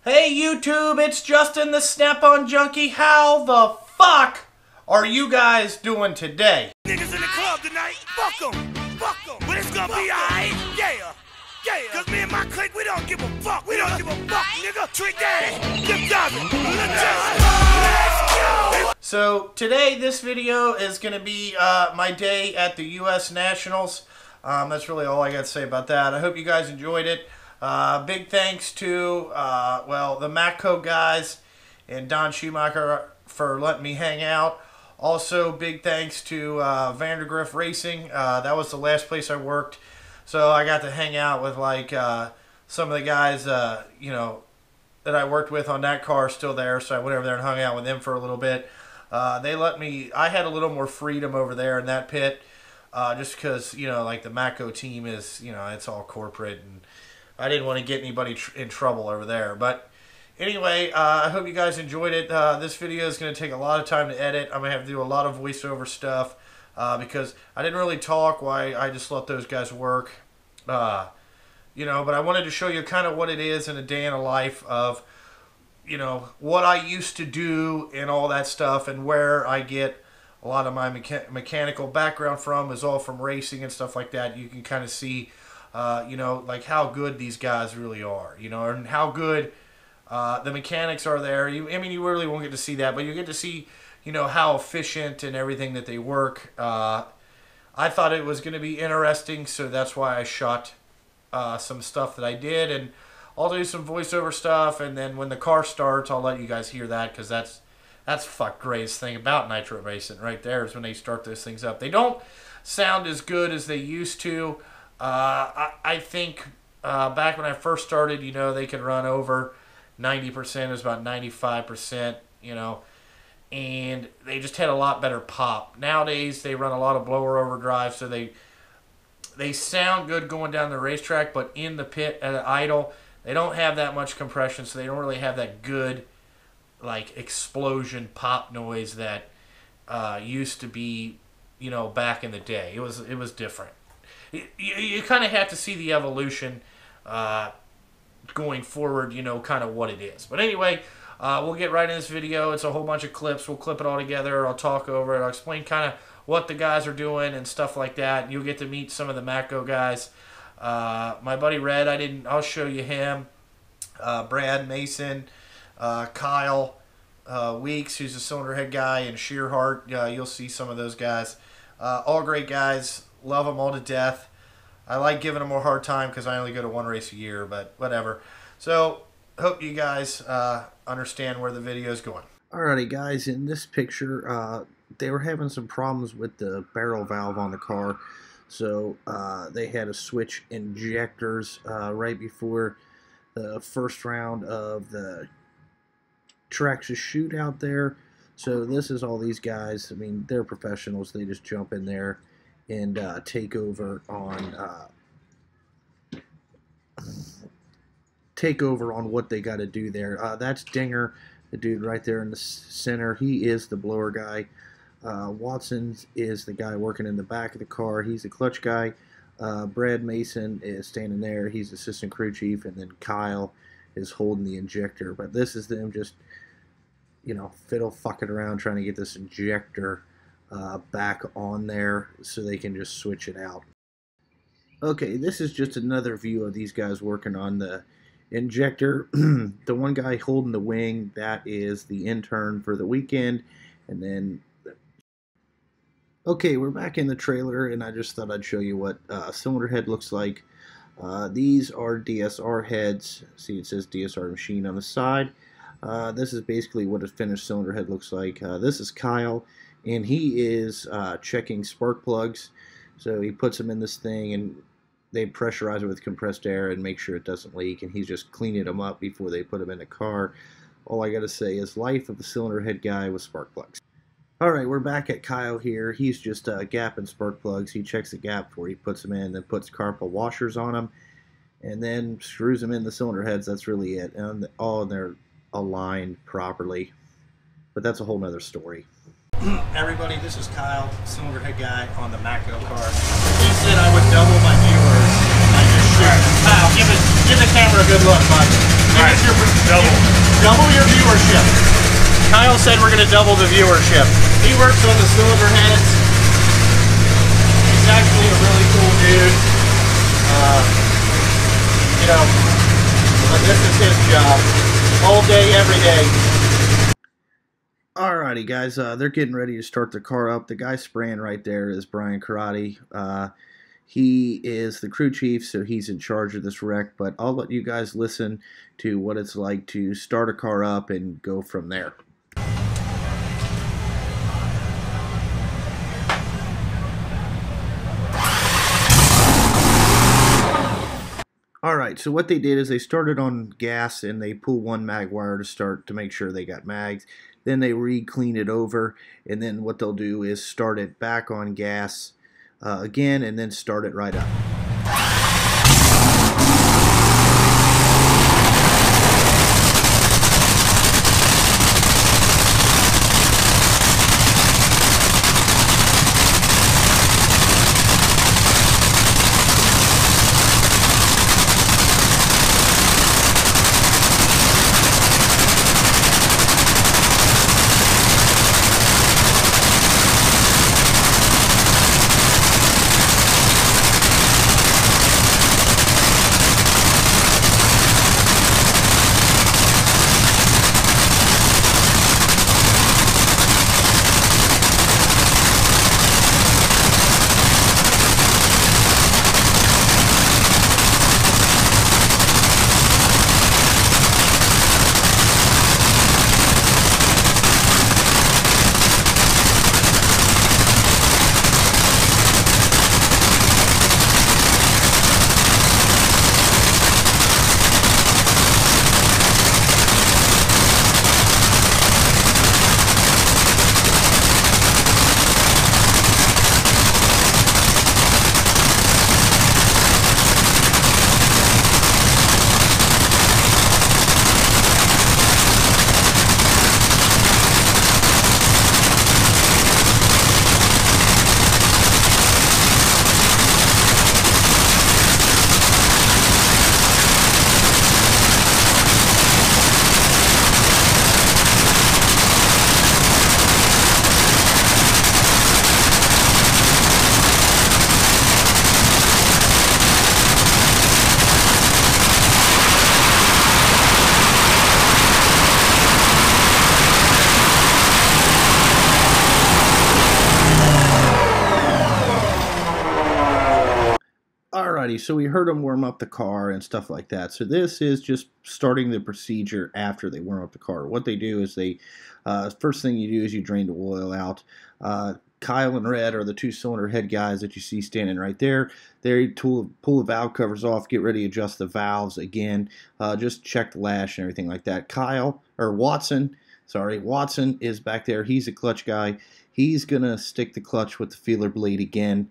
Hey YouTube, it's Justin the Snap-on Junkie. How the fuck are you guys doing today? Niggas in the club tonight, fuck them, but it's gonna be alright, yeah. Cause me and my clique, we don't give a fuck, nigga. Trick Daddy, Dip Dozen, let's go. So today, this video is gonna be my day at the U.S. Nationals. That's really all I got to say about that. I hope you guys enjoyed it. Big thanks to, the Matco guys and Don Schumacher for letting me hang out. Also, big thanks to Vandergriff Racing. That was the last place I worked. So I got to hang out with, some of the guys, that I worked with on that car still there. So I went over there and hung out with them for a little bit. They let me, I had a little more freedom over there in that pit. Just because, the Matco team is, it's all corporate, and I didn't want to get anybody in trouble over there. But anyway, I hope you guys enjoyed it. This video is going to take a lot of time to edit. I'm going to have to do a lot of voiceover stuff because I didn't really talk while I just let those guys work. But I wanted to show you kind of what it is in a day in a life of, what I used to do and all that stuff, and where I get a lot of my mechanical background from is all from racing and stuff like that. You can kind of see, how good these guys really are, and how good the mechanics are there. You really won't get to see that, but you get to see, how efficient and everything that they work. I thought it was going to be interesting, so that's why I shot some stuff that I did, and I'll do some voiceover stuff, and then when the car starts, I'll let you guys hear that, because that's the fuck greatest thing about nitro racing right there, is when they start those things up. They don't sound as good as they used to. I think back when I first started, they could run over 90%. It was about 95%, and they just had a lot better pop. Nowadays, they run a lot of blower overdrive, so they sound good going down the racetrack, but in the pit at idle, they don't have that much compression, so they don't really have that good explosion pop noise that used to be, back in the day. It was different. You kind of have to see the evolution going forward, kind of what it is. But anyway, we'll get right in this video. It's a whole bunch of clips. We'll clip it all together. I'll talk over it. I'll explain kind of what the guys are doing and stuff like that. You'll get to meet some of the Matco guys. My buddy Red, I'll show you him. Brad Mason, Kyle Weeks, who's a cylinder head guy, and Shearhart. You'll see some of those guys. All great guys. Love them all to death. I like giving them a hard time because I only go to one race a year, but whatever. So, hope you guys understand where the video is going. Alrighty, guys. In this picture, they were having some problems with the barrel valve on the car. So, they had to switch injectors right before the first round of the Traxxas shootout there. So this is all these guys. They're professionals. They just jump in there and take over on what they got to do there. That's Dinger, the dude right there in the center. He is the blower guy. Watson is the guy working in the back of the car. He's the clutch guy. Brad Mason is standing there. He's assistant crew chief, and then Kyle is holding the injector. But this is them just, fiddle fucking around trying to get this injector back on there so they can just switch it out. Okay, this is just another view of these guys working on the injector. The one guy holding the wing, that is the intern for the weekend. And then, okay, we're back in the trailer, and I just thought I'd show you what cylinder head looks like. These are DSR heads. See, it says DSR machine on the side. This is basically what a finished cylinder head looks like. This is Kyle, and he is checking spark plugs. So he puts them in this thing, and they pressurize it with compressed air and make sure it doesn't leak, and he's just cleaning them up before they put them in the car. All I gotta say is life of a cylinder head guy with spark plugs. Alright, we're back at Kyle here. He's just gapping spark plugs. He checks the gap before he puts them in, then puts carpal washers on them, and then screws them in the cylinder heads. That's really it. And they're aligned properly. But that's a whole nother story. Everybody, this is Kyle, cylinder head guy on the Matco car. He said I would double my viewers. I just shoot. Kyle, give the camera a good look, bud. Give us your double. double your viewership. Kyle said we're going to double the viewership. He works on the cylinder heads. He's actually a really cool dude. You know, but this is his job. All day, every day. Alrighty, guys. They're getting ready to start the car up. The guy spraying right there is Brian Karate. He is the crew chief, so he's in charge of this wreck, but I'll let you guys listen to what it's like to start a car up and go from there. Alright, so what they did is they started on gas and they pulled one mag wire to start to make sure they got mags. Then they re-clean it over, and then what they'll do is start it back on gas again, and then start it right up. Alrighty, so we heard them warm up the car and stuff like that. So this is just starting the procedure after they warm up the car. What they do is they, first thing you do is you drain the oil out. Kyle and Red are the two-cylinder head guys that you see standing right there. They pull the valve covers off, get ready to adjust the valves again. Just check the lash and everything like that. Watson is back there. He's a clutch guy. He's going to stick the clutch with the feeler blade again.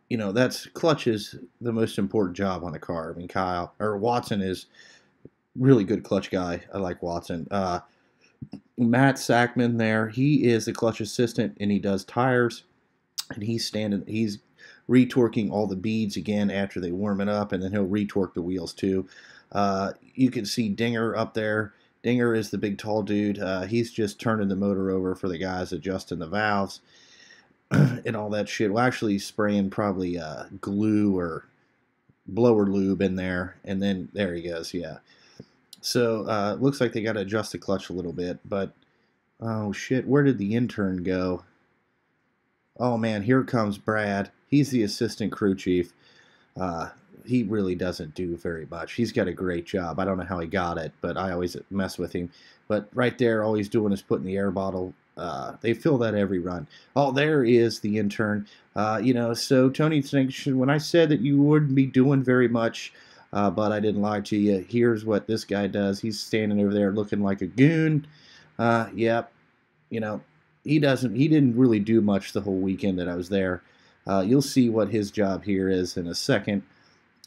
You know, clutch is the most important job on the car. I mean, Watson is really good clutch guy. I like Watson. Matt Sackman there, he is the clutch assistant and he does tires, and he's retorquing all the beads again after they warm it up, and then he'll retorque the wheels too. You can see Dinger up there. Dinger is the big tall dude. He's just turning the motor over for the guys adjusting the valves and all that shit. Well, actually spraying probably glue or blower lube in there, and then there he goes. Yeah. So it looks like they got to adjust the clutch a little bit, but oh shit, where did the intern go? Oh man, here comes Brad. He's the assistant crew chief. He really doesn't do very much. He's got a great job. I don't know how he got it, but I always mess with him. But right there, all he's doing is putting the air bottle. They fill that every run. Oh, there is the intern. You know, so Tony, when I said that you wouldn't be doing very much, but I didn't lie to you. Here's what this guy does. He's standing over there looking like a goon. Yep. You know, he didn't really do much the whole weekend that I was there. You'll see what his job here is in a second.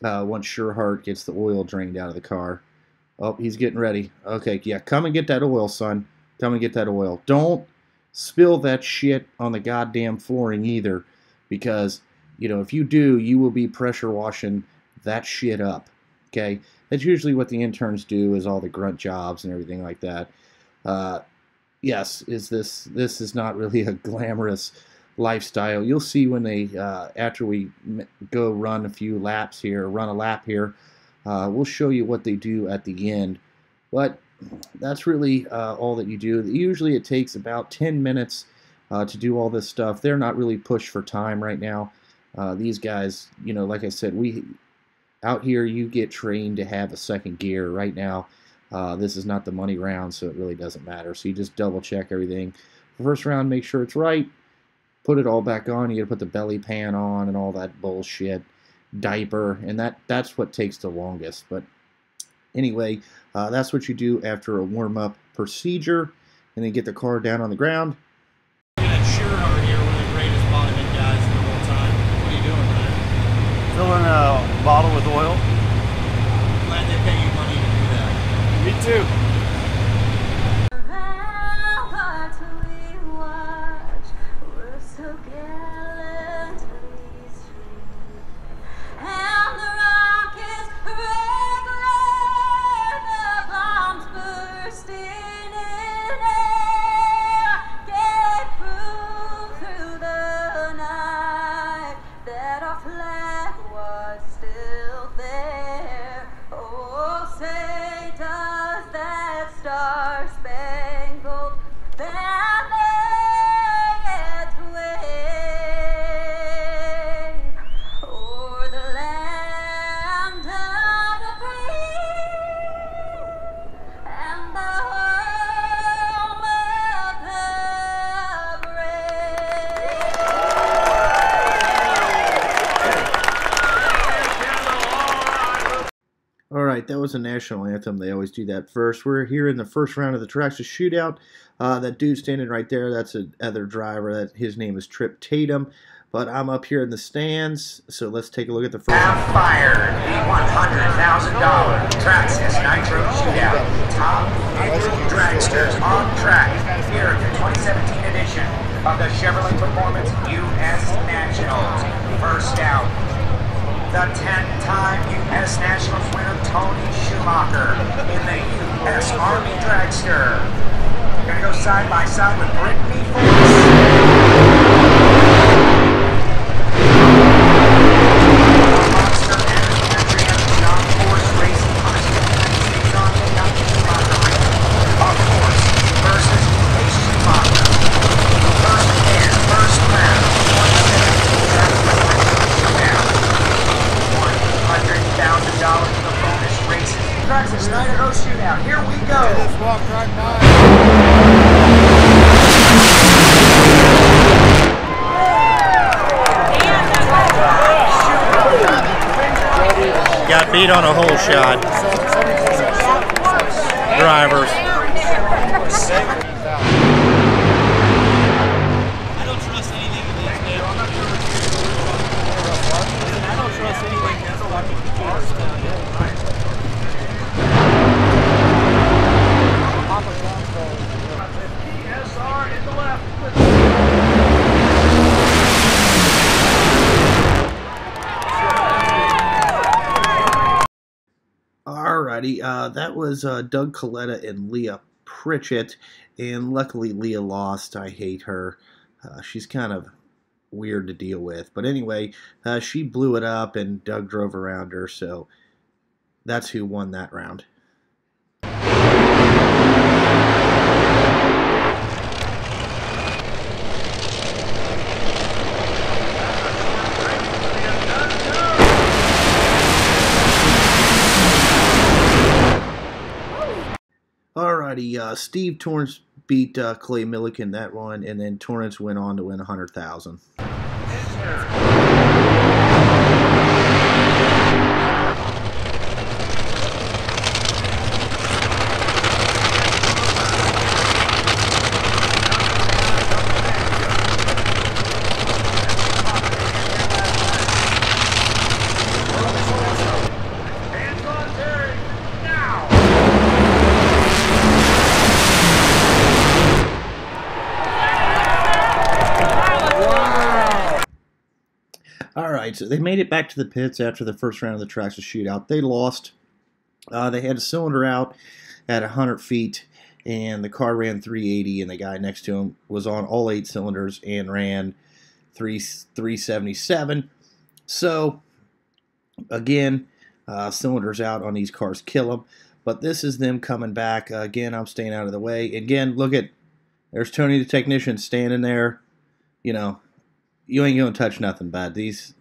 Once Sureheart gets the oil drained out of the car. Oh, he's getting ready. Okay, yeah, come and get that oil, son. Come and get that oil. Don't spill that shit on the goddamn flooring either, because, you know, if you do, you will be pressure washing that shit up. Okay? That's usually what the interns do, is all the grunt jobs and everything like that. Yes, this is not really a glamorous lifestyle. You'll see when they after we go run a few laps here, run a lap here, we'll show you what they do at the end. But that's really all that you do. Usually it takes about 10 minutes to do all this stuff. They're not really pushed for time right now. These guys, you know, like I said, out here you get trained to have a second gear. Right now, this is not the money round, so it really doesn't matter. So you just double check everything. The first round, make sure it's right. Put it all back on. You got to put the belly pan on and all that bullshit. Diaper, and that's what takes the longest. But anyway, that's what you do after a warm-up procedure, and then get the car down on the ground. Sure over here, one of the greatest bottoming guys in the whole time. What are you doing, Ryan? Filling a bottle with oil. Glad they pay you money to do that. Me too. Alright, that was a national anthem. They always do that first. We're here in the first round of the Traxxas Shootout. That dude standing right there, that's another driver. His name is Trip Tatum. But I'm up here in the stands, so let's take a look at the first. Have fired the $100,000 Traxxas Nitro Shootout. Top 50 dragsters on track here at the 2017 edition of the Chevrolet Performance U.S. Nationals. First out, the 10-time U.S. Nationals winner Tony Schumacher in the U.S. Army Dragster. Gonna go side by side with Brittany Force. Traxxas Nitro Shootout. Here we go. Just walked right by. Got beat on a hole shot. Drivers. I don't trust anything in these games. I don't trust anything in this fucking computers down here. PSR in the left. Alrighty, that was Doug Coletta and Leah Pritchett, and luckily Leah lost. I hate her. She's kind of weird to deal with. But anyway, she blew it up and Doug drove around her, so that's who won that round. Alrighty, Steve Torrance beat Clay Millican that one, and then Torrance went on to win $100,000. Alright, so they made it back to the pits after the first round of the Traxxas Shootout. They lost. They had a cylinder out at 100 feet, and the car ran 380, and the guy next to him was on all 8 cylinders and ran 377. So, again, cylinders out on these cars kill them. But this is them coming back. Again, I'm staying out of the way. Again, look at, there's Tony the technician standing there. You know, you ain't going to touch nothing, bud. This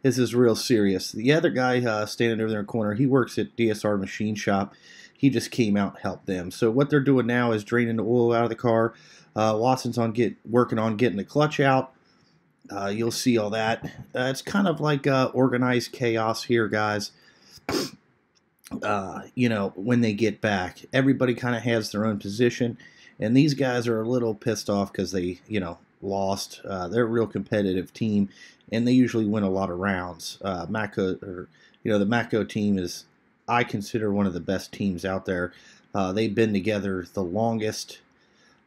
is real serious. The other guy standing over there in the corner, he works at DSR Machine Shop. He just came out and helped them. So what they're doing now is draining the oil out of the car. Watson's working on getting the clutch out. You'll see all that. It's kind of like organized chaos here, guys. You know, when they get back, everybody kind of has their own position, and these guys are a little pissed off because they, you know, lost. They're a real competitive team, and they usually win a lot of rounds. Matco, or you know, the Matco team is, I consider, one of the best teams out there. They've been together the longest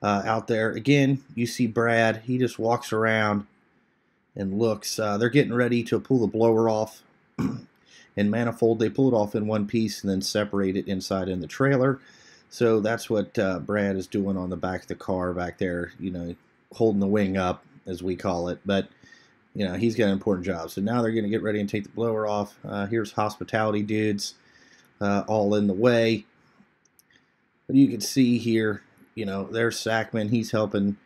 out there. Again, you see Brad. He just walks around and looks. They're getting ready to pull the blower off. And manifold, they pull it off in one piece and then separate it inside in the trailer. So that's what Brad is doing on the back of the car back there, you know, holding the wing up, as we call it. But, you know, he's got an important job. So now they're going to get ready and take the blower off. Here's hospitality dudes all in the way. But you can see here, you know, there's Sackman. He's helping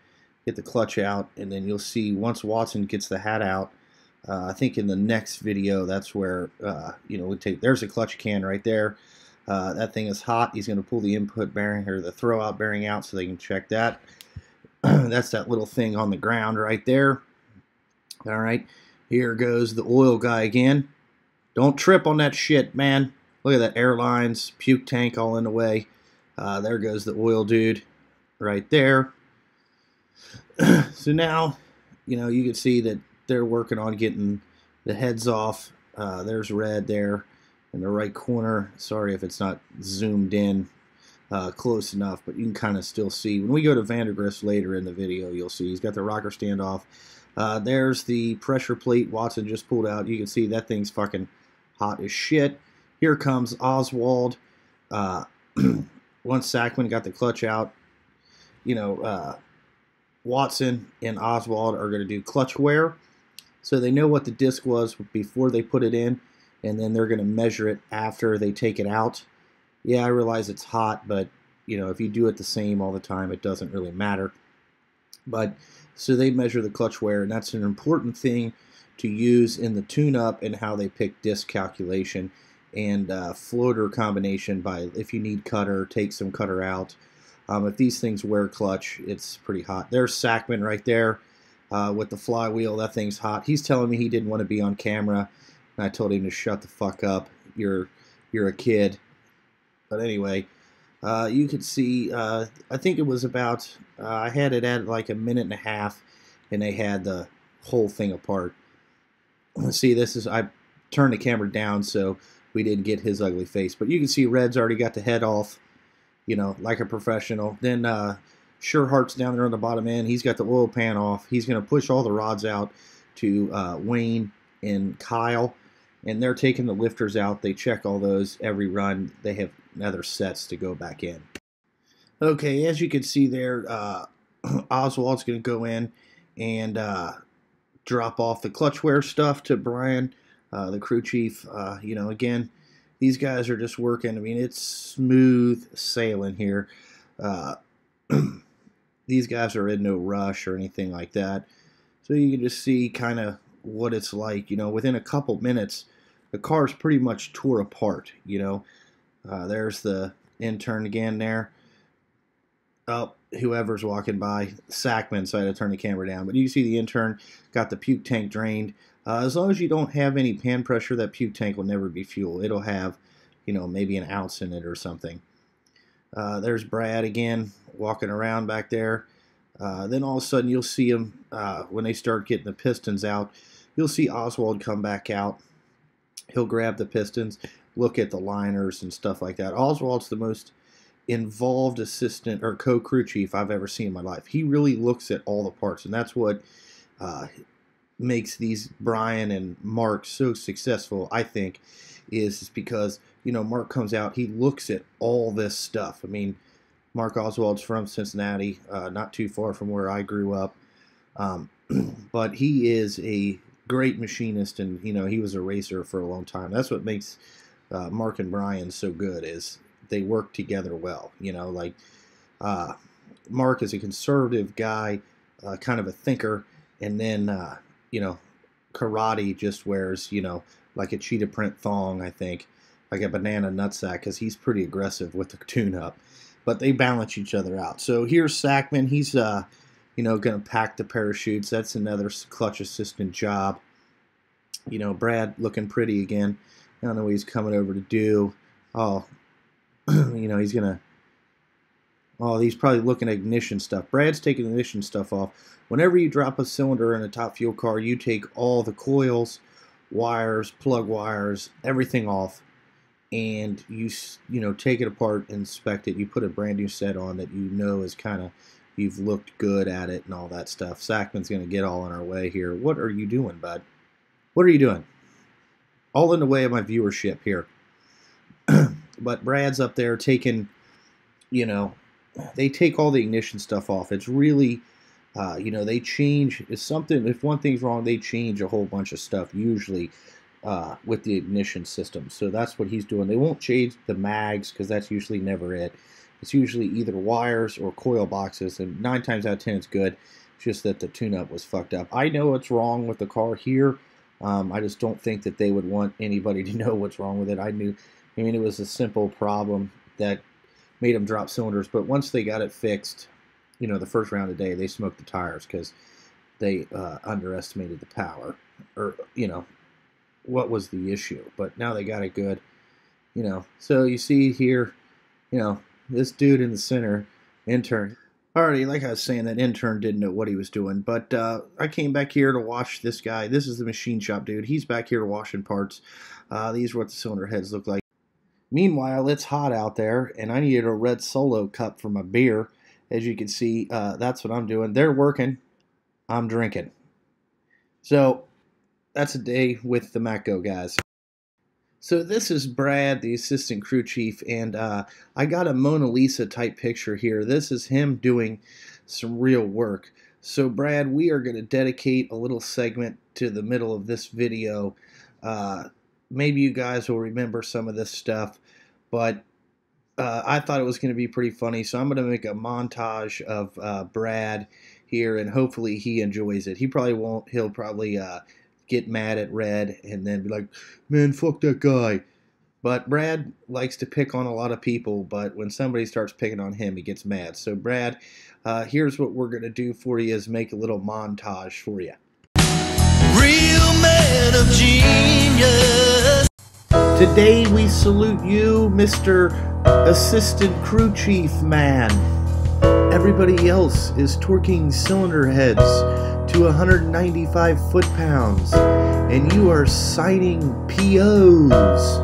get the clutch out. And then you'll see once Watson gets the hat out, I think in the next video, that's where, you know, there's a clutch can right there. That thing is hot. He's going to pull the input bearing or the throwout bearing out so they can check that. That's that little thing on the ground right there. All right, here goes the oil guy again. Don't trip on that shit, man. Look at that, airlines, puke tank all in the way. There goes the oil dude right there. So now, you know, you can see that they're working on getting the heads off. There's Red there in the right corner. Sorry if it's not zoomed in close enough, but you can kind of still see. When we go to Vandergrift later in the video, you'll see he's got the rocker stand off. There's the pressure plate Watson just pulled out. You can see that thing's fucking hot as shit. Here comes Oswald. Once Sackman got the clutch out, you know, Watson and Oswald are going to do clutch wear. So they know what the disc was before they put it in, and then they're going to measure it after they take it out. Yeah, I realize it's hot, but, you know, if you do it the same all the time, it doesn't really matter. But, so they measure the clutch wear, and that's an important thing to use in the tune-up and how they pick disc calculation and floater combination by, if you need cutter, take some cutter out. If these things wear clutch, it's pretty hot. There's Sackman right there. With the flywheel, that thing's hot. He's telling me he didn't want to be on camera, and I told him to shut the fuck up. You're a kid. But anyway, you could see, I think it was about, I had it at like 1.5 minutes, and they had the whole thing apart. See, I turned the camera down so we didn't get his ugly face. But you can see Red's already got the head off, you know, like a professional. Then, Sureheart's down there on the bottom end. He's got the oil pan off. He's going to push all the rods out to Wayne and Kyle, and they're taking the lifters out. They check all those every run. They have other sets to go back in. Okay, as you can see there, Oswald's going to go in and drop off the clutch wear stuff to Brian, the crew chief. You know, again, these guys are just working. I mean, it's smooth sailing here. These guys are in no rush or anything like that. So you can just see kind of what it's like. You know, within a couple minutes, the car's pretty much tore apart, you know. There's the intern again there. Oh, whoever's walking by, Sackman, so I had to turn the camera down. But you can see the intern got the puke tank drained. As long as you don't have any pan pressure, that puke tank will never be fuel. It'll have, you know, maybe 1 ounce in it or something. There's Brad again, walking around back there. Then all of a sudden you'll see him, when they start getting the pistons out, you'll see Oswald come back out. He'll grab the pistons, look at the liners and stuff like that. Oswald's the most involved assistant or co-crew chief I've ever seen in my life. He really looks at all the parts, and that's what makes these Brian and Mark so successful, I think, is because you know, Mark comes out, he looks at all this stuff. I mean, Mark Oswald's from Cincinnati, not too far from where I grew up. But he is a great machinist, and, you know, he was a racer for a long time. That's what makes Mark and Brian so good, is they work together well. You know, like Mark is a conservative guy, kind of a thinker, and then, you know, Karate just wears, you know, like a cheetah print thong, I think, like a banana nutsack, because he's pretty aggressive with the tune-up. But they balance each other out. So here's Sackman. He's, you know, going to pack the parachutes. That's another clutch assistant job. You know, Brad looking pretty again. I don't know what he's coming over to do. Oh, you know, he's going to... Oh, he's probably looking at ignition stuff. Brad's taking ignition stuff off. Whenever you drop a cylinder in a Top Fuel car, you take all the coils, wires, plug wires, everything off, and you know, take it apart, inspect it. You put a brand new set on that you know is kind of, you've looked good at it and all that stuff. Sackman's going to get all in our way here. What are you doing, bud? What are you doing? All in the way of my viewership here. But Brad's up there taking, you know, they take all the ignition stuff off. It's really, you know, they change, if one thing's wrong, they change a whole bunch of stuff, usually with the ignition system. So that's what he's doing. They won't change the mags, because that's usually never it. It's usually either wires or coil boxes, and 9 times out of 10 it's good. It's just that the tune-up was fucked up. I know what's wrong with the car here. I just don't think that they would want anybody to know what's wrong with it. I mean, it was a simple problem that made them drop cylinders, but once they got it fixed, you know, the first round of the day, they smoked the tires because they underestimated the power, or, you know, what was the issue. But now they got it good, you know. So you see here, you know, this dude in the center, intern. Alrighty, like I was saying, that intern didn't know what he was doing, but I came back here to wash this guy. This is the machine shop dude. He's back here washing parts. These are what the cylinder heads look like. Meanwhile, it's hot out there, and I needed a red Solo cup for my beer. As you can see, that's what I'm doing. They're working. I'm drinking. So, that's a day with the Matco guys. So this is Brad, the assistant crew chief, and I got a Mona Lisa type picture here. This is him doing some real work. So Brad, we are going to dedicate a little segment to the middle of this video. Maybe you guys will remember some of this stuff, but I thought it was going to be pretty funny, so I'm going to make a montage of Brad here, and hopefully he enjoys it. He probably won't. He'll probably get mad at Red and then be like, man, fuck that guy. But Brad likes to pick on a lot of people, but when somebody starts picking on him, he gets mad. So Brad, here's what we're going to do for you, is make a little montage for you. Real man of genius. Today we salute you, Mr. Assistant Crew Chief Man. Everybody else is torquing cylinder heads to 195 foot-pounds, and you are signing POs.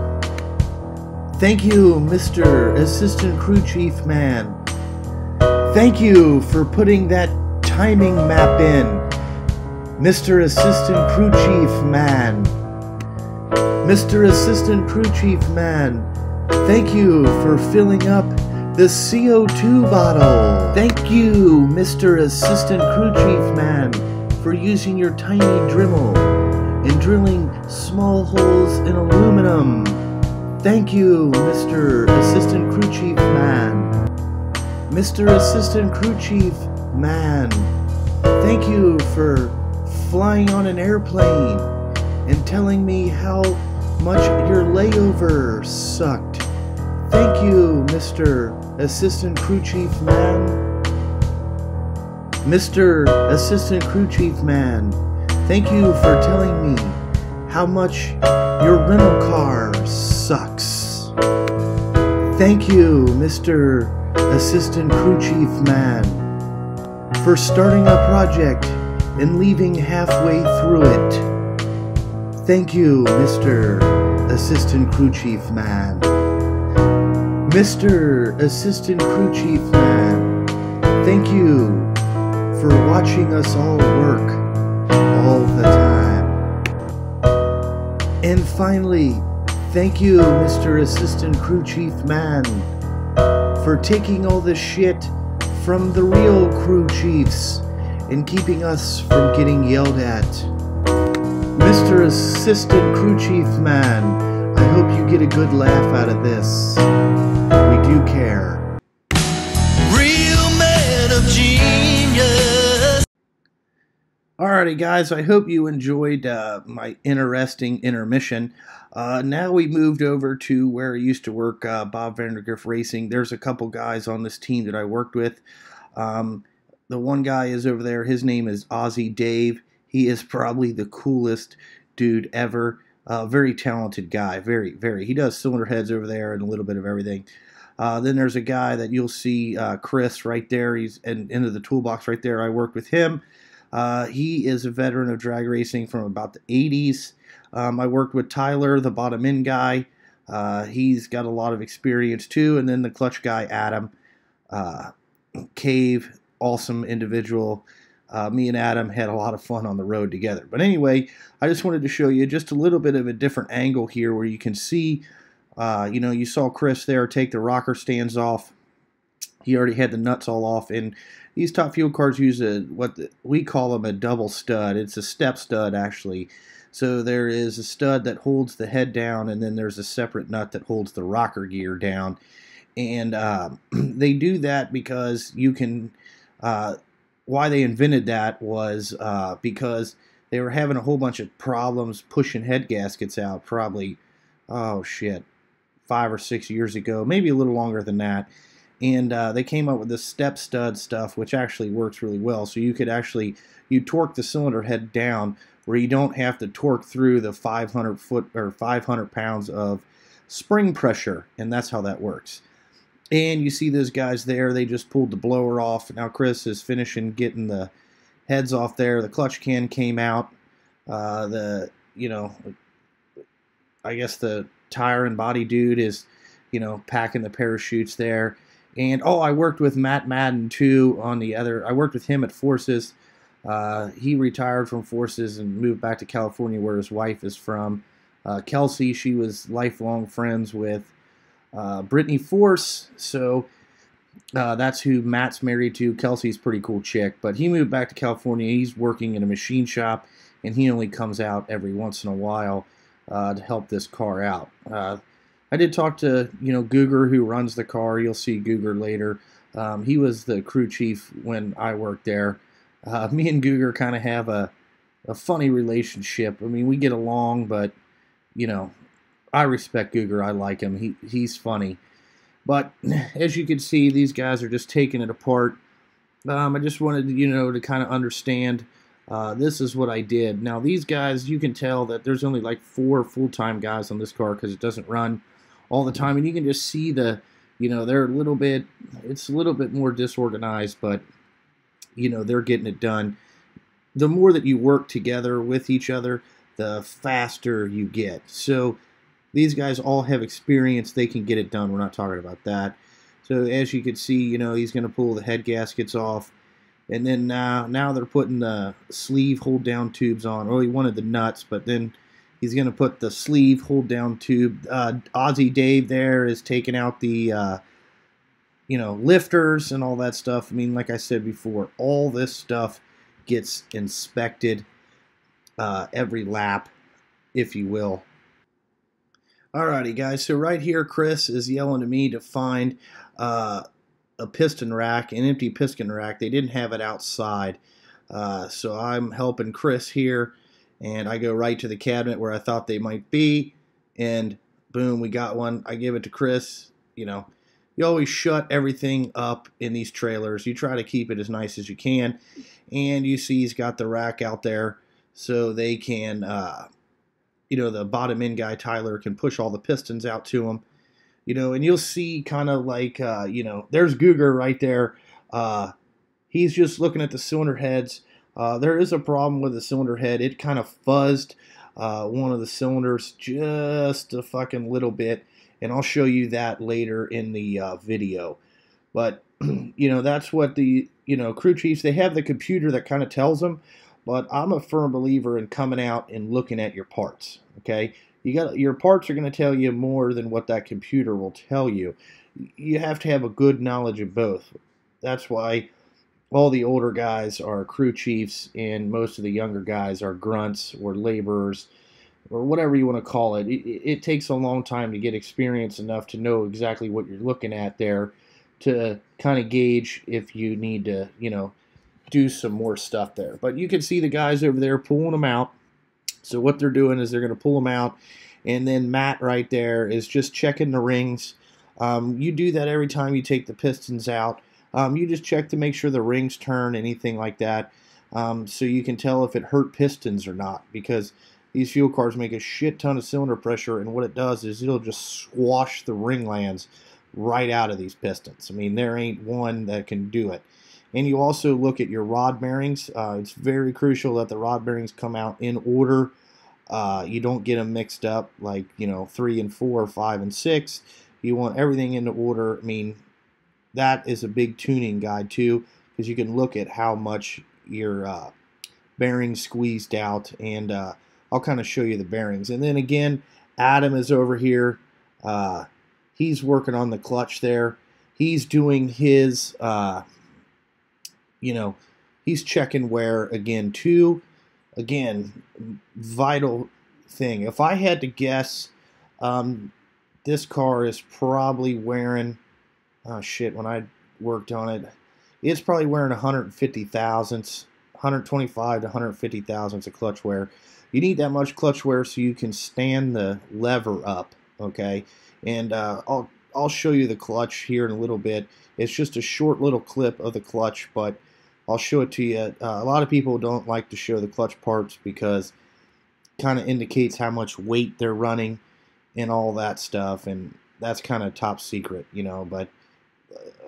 Thank you, Mr. Assistant Crew Chief Man. Thank you for putting that timing map in, Mr. Assistant Crew Chief Man. Mr. Assistant Crew Chief Man, thank you for filling up the CO2 bottle. Thank you, Mr. Assistant Crew Chief Man, for using your tiny Dremel and drilling small holes in aluminum. Thank you, Mr. Assistant Crew Chief Man. Mr. Assistant Crew Chief Man, thank you for flying on an airplane and telling me how much your layover sucked. Thank you, Mr. Assistant Crew Chief Man. Mr. Assistant Crew Chief Man, thank you for telling me how much your rental car sucks. Thank you, Mr. Assistant Crew Chief Man, for starting a project and leaving halfway through it. Thank you, Mr. Assistant Crew Chief Man. Mr. Assistant Crew Chief Man, thank you for watching us all work all the time. And finally, Thank you, Mr. Assistant Crew Chief Man, for taking all this shit from the real crew chiefs and keeping us from getting yelled at. Mr. Assistant Crew Chief Man, I hope you get a good laugh out of this. We do care. Real man of genius. Alrighty guys, I hope you enjoyed my interesting intermission. Now we moved over to where I used to work, Bob Vandergriff Racing. There's a couple guys on this team that I worked with. The one guy is over there. His name is Aussie Dave. He is probably the coolest dude ever. Very talented guy. Very, very. He does cylinder heads over there and a little bit of everything. Then there's a guy that you'll see, Chris, right there. He's into the toolbox right there. I worked with him. He is a veteran of drag racing from about the 80s. I worked with Tyler, the bottom end guy. He's got a lot of experience too. And then the clutch guy, Adam. Cave, awesome individual. Me and Adam had a lot of fun on the road together. But anyway, I just wanted to show you just a little bit of a different angle here where you can see, you saw Chris there take the rocker stands off. He already had the nuts all off. And these Top Fuel cars use we call them a double stud. It's a step stud, actually. So there is a stud that holds the head down, and then there's a separate nut that holds the rocker gear down. And they do that because you can, why they invented that was because they were having a whole bunch of problems pushing head gaskets out probably, 5 or 6 years ago, maybe a little longer than that. And they came up with this step stud stuff, which actually works really well. So you could actually, you torque the cylinder head down where you don't have to torque through the 500 pounds of spring pressure. And that's how that works. And you see those guys there, they just pulled the blower off. Now Chris is finishing getting the heads off there. The clutch can came out. I guess the tire and body dude is, packing the parachutes there. And, I worked with Matt Madden too on the other. I worked with him at Forces. He retired from Forces and moved back to California where his wife is from. Kelsey, she was lifelong friends with Brittany Force, so that's who Matt's married to. Kelsey's a pretty cool chick, but he moved back to California. He's working in a machine shop, and he only comes out every once in a while to help this car out. I did talk to, Googer, who runs the car. You'll see Googer later. He was the crew chief when I worked there. Me and Googer kind of have a funny relationship. I mean, we get along, but, I respect Googer. I like him. He's funny. But as you can see, these guys are just taking it apart. I just wanted, to kind of understand this is what I did. Now, these guys, you can tell that there's only like 4 full-time guys on this car because it doesn't run all the time. And you can just see they're it's a little bit more disorganized, but, they're getting it done. The more that you work together with each other, the faster you get. So these guys all have experience. They can get it done. We're not talking about that. So as you can see, he's going to pull the head gaskets off. And then now they're putting the sleeve hold down tubes on. Well, he wanted the nuts, but then he's going to put the sleeve hold down tube. Aussie Dave there is taking out the, lifters and all that stuff. I mean, like I said before, all this stuff gets inspected every lap, if you will. Alrighty, guys. So right here, Chris is yelling to me to find a piston rack, an empty piston rack. They didn't have it outside. So I'm helping Chris here, and I go right to the cabinet where I thought they might be, and boom, we got one. I give it to Chris. You always shut everything up in these trailers. You try to keep it as nice as you can. And you see he's got the rack out there so they can, the bottom end guy, Tyler, can push all the pistons out to him. And you'll see kind of like, there's Googer right there. He's just looking at the cylinder heads. There is a problem with the cylinder head. It kind of fuzzed one of the cylinders just a fucking little bit. And I'll show you that later in the video. But, that's what the, crew chiefs, they have the computer that kind of tells them. But I'm a firm believer in coming out and looking at your parts, okay? your parts are going to tell you more than what that computer will tell you. You have to have a good knowledge of both. That's why all the older guys are crew chiefs and most of the younger guys are grunts or laborers or whatever you want to call it. It takes a long time to get experience enough to know exactly what you're looking at there to kind of gauge if you need to, do some more stuff there. But you can see the guys over there pulling them out. So what they're doing is they're going to pull them out, and then Matt right there is just checking the rings. You do that every time you take the pistons out. You just check to make sure the rings turn, anything like that, so you can tell if it hurt pistons or not, because these fuel cars make a shit ton of cylinder pressure, and what it does is it'll just squash the ring lands right out of these pistons. I mean, there ain't one that can do it. And you also look at your rod bearings. It's very crucial that the rod bearings come out in order. You don't get them mixed up like, 3 and 4, 5 and 6. You want everything in order. I mean, that is a big tuning guide too, because you can look at how much your bearings squeezed out, and I'll kind of show you the bearings. And then again, Adam is over here. He's working on the clutch there. He's doing his, he's checking wear again too. Again, vital thing. If I had to guess, this car is probably wearing, when I worked on it, it's probably wearing 150 thousandths, 125 to 150 thousandths of clutch wear. You need that much clutch wear so you can stand the lever up, okay? And I'll show you the clutch here in a little bit. It's just a short little clip of the clutch, but I'll show it to you. A lot of people don't like to show the clutch parts because it kind of indicates how much weight they're running and all that stuff, and that's kind of top secret, but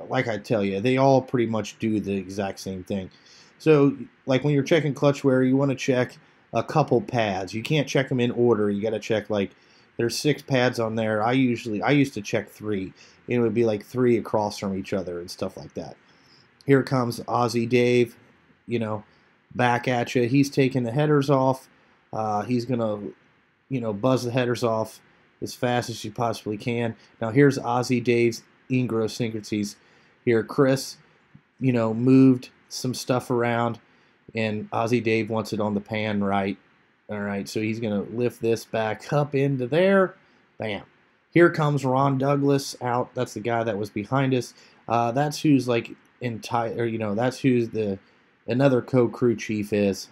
like I tell you, they all pretty much do the exact same thing. So like when you're checking clutch wear, you want to check a couple pads. You can't check them in order. You got to check, like, there's 6 pads on there. I used to check 3, and it would be like 3 across from each other and stuff like that. Here comes Aussie Dave, back at you. He's taking the headers off. He's gonna, buzz the headers off as fast as you possibly can. Now here's Aussie Dave's idiosyncrasies. Here, Chris, moved some stuff around, and Aussie Dave wants it on the pan right. All right, so he's gonna lift this back up into there. Bam. Here comes Ron Douglas out. That's the guy that was behind us. That's who's like that's who's another co-crew chief is.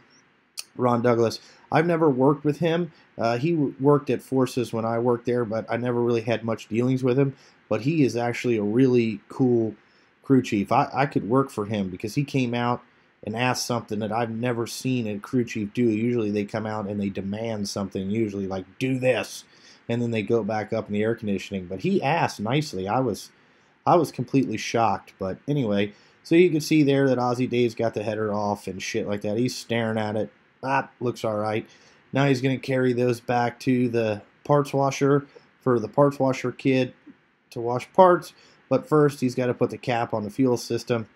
Ron Douglas. I've never worked with him. He worked at Forces when I worked there, but I never really had much dealings with him. But he is actually a really cool crew chief. I could work for him because he came out and asked something that I've never seen a crew chief do. Usually they come out and they demand something, usually like, do this, and then they go back up in the air conditioning. But he asked nicely. I was completely shocked. But anyway, so you can see there that Aussie Dave's got the header off and shit like that. He's staring at it. Looks all right. Now he's going to carry those back to the parts washer for the parts washer kid to wash parts. But first, he's got to put the cap on the fuel system.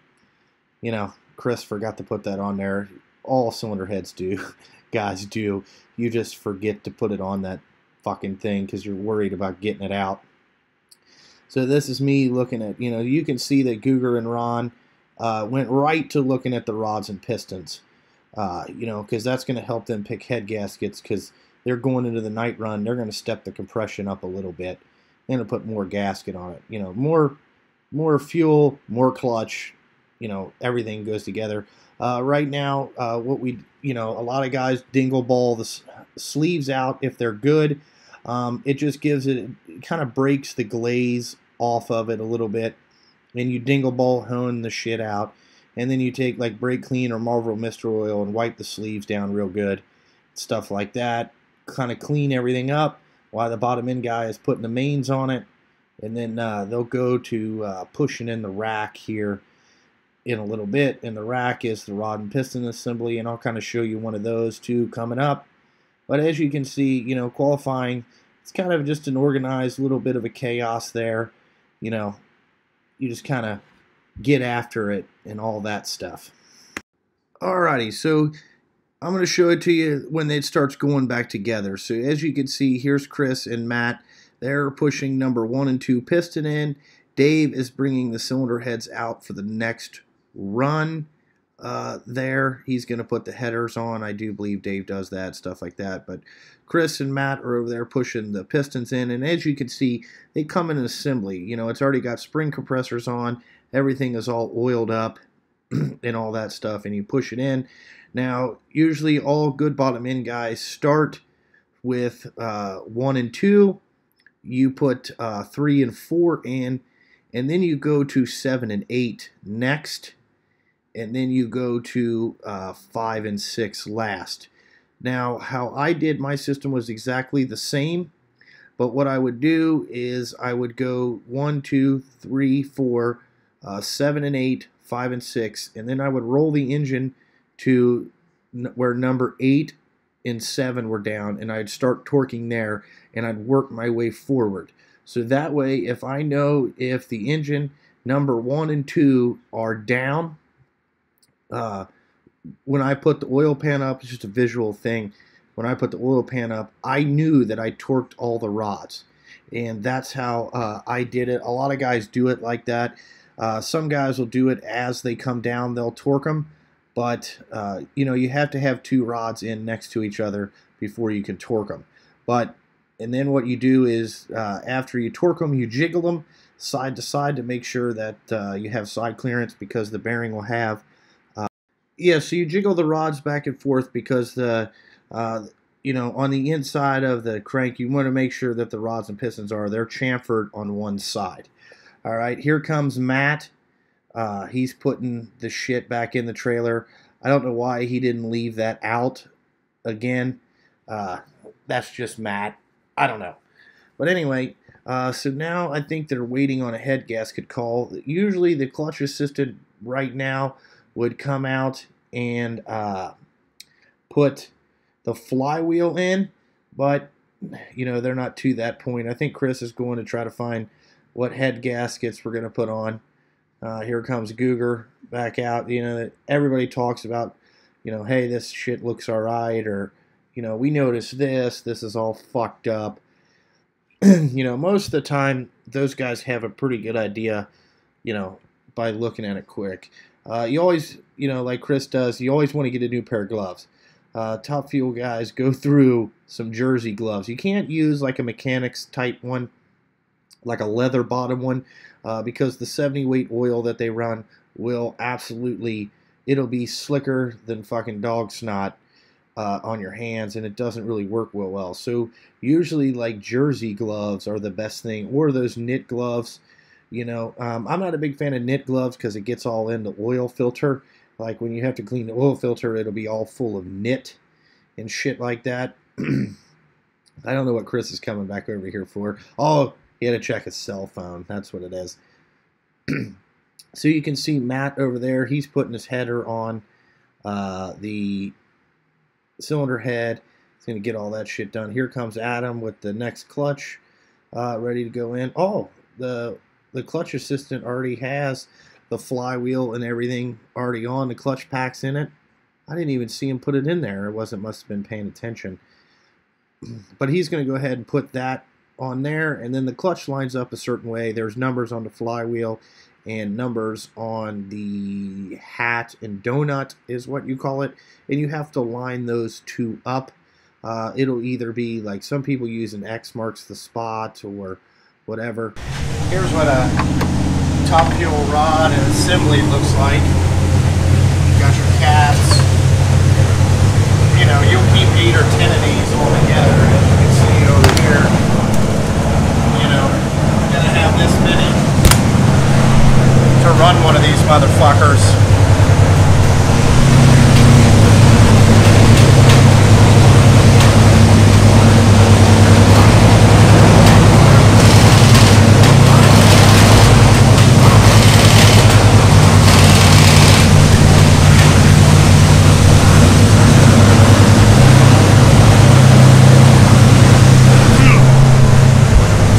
Chris forgot to put that on there. All cylinder heads do. Guys do. You just forget to put it on that fucking thing because you're worried about getting it out. So this is me looking at, you can see that Guger and Ron went right to looking at the rods and pistons. Because that's going to help them pick head gaskets because they're going into the night run. They're going to step the compression up a little bit and to put more gasket on it. More fuel, more clutch. Everything goes together. Right now, a lot of guys dingle ball the sleeves out if they're good. It just it kind of breaks the glaze off of it a little bit, and you dingle ball hone the shit out, and then you take like brake clean or Marlboro Mist Oil and wipe the sleeves down real good, stuff like that. Kind of clean everything up while the bottom end guy is putting the mains on it, and then they'll go to pushing in the rack here in a little bit. And the rack is the rod and piston assembly, and I'll kind of show you one of those too coming up. But as you can see, qualifying, it's kind of just an organized little bit of a chaos there. You just kind of get after it and all that stuff. Alrighty, so I'm going to show it to you when it starts going back together. So as you can see, here's Chris and Matt. They're pushing number 1 and 2 piston in. Dave is bringing the cylinder heads out for the next run. There, he's going to put the headers on. I do believe Dave does that, stuff like that. But Chris and Matt are over there pushing the pistons in. And as you can see, they come in an assembly. You know, it's already got spring compressors on. Everything is all oiled up and all that stuff. And you push it in. Now, usually all good bottom end guys start with 1 and 2. You put 3 and 4 in, and then you go to 7 and 8 next, and then you go to 5 and 6 last. Now, how I did my system was exactly the same, but what I would do is I would go 1, 2, 3, 4, 7 and 8, 5 and 6, and then I would roll the engine to where number 8 and 7 were down, and I'd start torquing there, and I'd work my way forward. So that way, if I know if the engine number 1 and 2 are down, when I put the oil pan up, it's just a visual thing. When I put the oil pan up, I knew that I torqued all the rods, and that's how I did it. A lot of guys do it like that. Some guys will do it as they come down, they'll torque them. But, you know, you have to have 2 rods in next to each other before you can torque them. And then what you do is, after you torque them, you jiggle them side to side to make sure that you have side clearance, because the bearing will have. Yeah, so you jiggle the rods back and forth because you know, on the inside of the crank, you want to make sure that the rods and pistons they're chamfered on one side. All right, here comes Matt. He's putting the shit back in the trailer. I don't know why he didn't leave that out again. That's just Matt. I don't know. But anyway, so now I think they're waiting on a head gasket call. Usually the clutch assistant right now would come out and put the flywheel in. But, you know, they're not to that point. I think Chris is going to try to find what head gaskets we're going to put on. Here comes Googer back out. You know, everybody talks about, you know, hey, this shit looks all right, or, you know, we noticed this is all fucked up. You know, most of the time, those guys have a pretty good idea, you know, by looking at it quick. You always, you know, like Chris does, you always want to get a new pair of gloves. Top Fuel guys go through some jersey gloves. You can't use like a mechanics type one, like a leather bottom one, because the 70 weight oil that they run will absolutely, it'll be slicker than fucking dog snot on your hands, and it doesn't really work well. So usually like jersey gloves are the best thing, or those knit gloves. You know, I'm not a big fan of knit gloves because it gets all in the oil filter. Like when you have to clean the oil filter, it'll be all full of knit and shit like that. I don't know what Chris is coming back over here for. Oh, he had to check his cell phone. That's what it is. So you can see Matt over there. He's putting his header on the cylinder head. He's going to get all that shit done. Here comes Adam with the next clutch ready to go in. Oh, the clutch assistant already has the flywheel and everything already on. The clutch pack's in it. I didn't even see him put it in there. Must have been paying attention. But he's going to go ahead and put that on there, and then the clutch lines up a certain way. There's numbers on the flywheel and numbers on the hat and donut is what you call it, and you have to line those two up. It'll either be like some people use an X marks the spot or whatever. Here's what a Top Fuel rod and assembly looks like. You got your caps. You know, you'll keep 8 or 10 of these all together, as you can see over here. You know, you're gonna have this many to run one of these motherfuckers.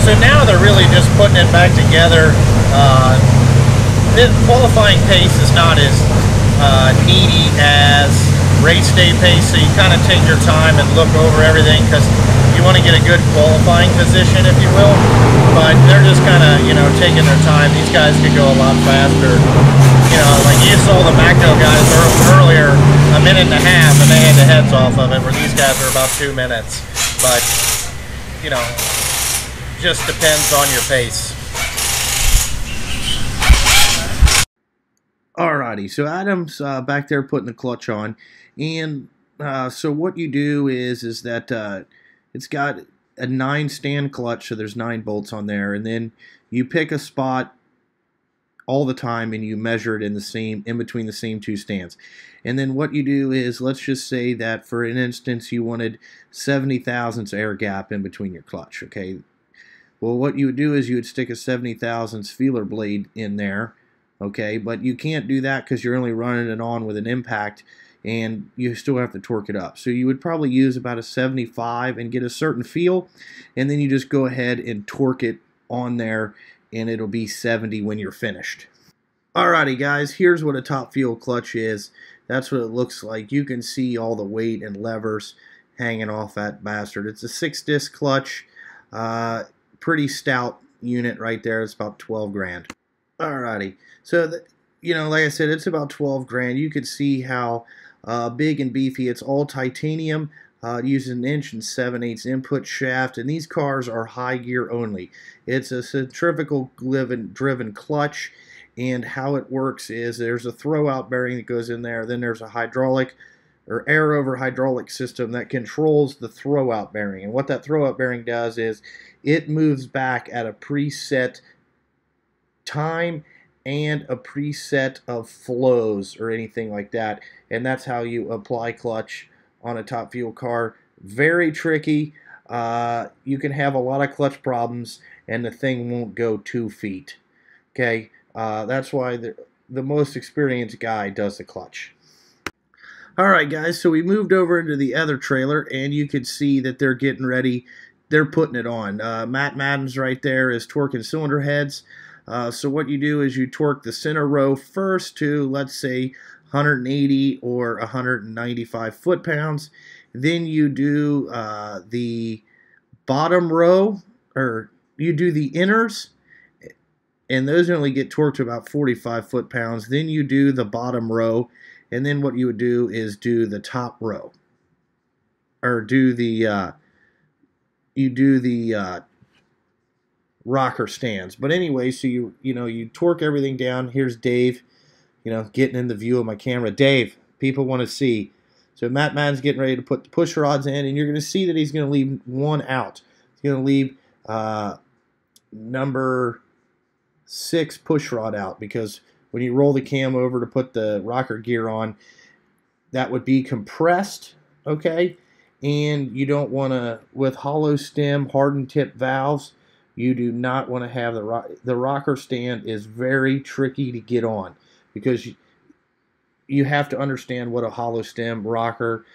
So now they're really just putting it back together. The qualifying pace is not as needy as race day pace, so you kind of take your time and look over everything because you want to get a good qualifying position, if you will. But they're just kind of, you know, taking their time. These guys could go a lot faster. You know, like you saw the Macco guys earlier, a minute and a half, and they had the heads off of it, where these guys are about 2 minutes. But, you know, just depends on your pace. Alrighty, so Adam's back there putting the clutch on, and so what you do is that it's got a 9-stand clutch, so there's 9 bolts on there, and then you pick a spot all the time and you measure it in between the same 2 stands. And then what you do is, let's just say that for an instance you wanted 70 thousandths air gap in between your clutch, okay? Well, what you would do is you would stick a 70 thousandths feeler blade in there, okay? But you can't do that because you're only running it on with an impact, and you still have to torque it up. So you would probably use about a 75 and get a certain feel, and then you just go ahead and torque it on there, and it'll be 70 when you're finished. Alrighty guys, here's what a top fuel clutch is. That's what it looks like. You can see all the weight and levers hanging off that bastard. It's a 6-disc clutch, pretty stout unit right there. It's about 12 grand. Alrighty, so you know, like I said, it's about 12 grand. You can see how big and beefy. It's all titanium. Uses an 1 7/8" input shaft, and these cars are high gear only. It's a centrifugal driven clutch, and how it works is there's a throwout bearing that goes in there, then there's a hydraulic or air over hydraulic system that controls the throwout bearing. And what that throwout bearing does is it moves back at a preset time and a preset of flows or anything like that, and that's how you apply clutch on a top fuel car. Very tricky. You can have a lot of clutch problems and the thing won't go 2 feet. Okay, that's why the most experienced guy does the clutch. Alright guys, so we moved over into the other trailer, and you can see that they're getting ready. They're putting it on. Matt Madden's right there is torquing cylinder heads. So what you do is you torque the center row first to, let's say, 180 or 195 foot-pounds. Then you do the bottom row, or you do the inners, and those only get torqued to about 45 foot-pounds. Then you do the bottom row, and then what you would do is do the top row, or do the rocker stands. But anyway, so you torque everything down. Here's Dave, getting in the view of my camera. Dave, people want to see. So Matt Madden's getting ready to put the push rods in, and you're going to see that he's going to leave one out. He's going to leave number 6 push rod out, because when you roll the cam over to put the rocker gear on, that would be compressed, okay? And you don't want to, with hollow stem, hardened tip valves, you do not want to have the rocker stand is very tricky to get on, because you have to understand what a hollow stem rocker,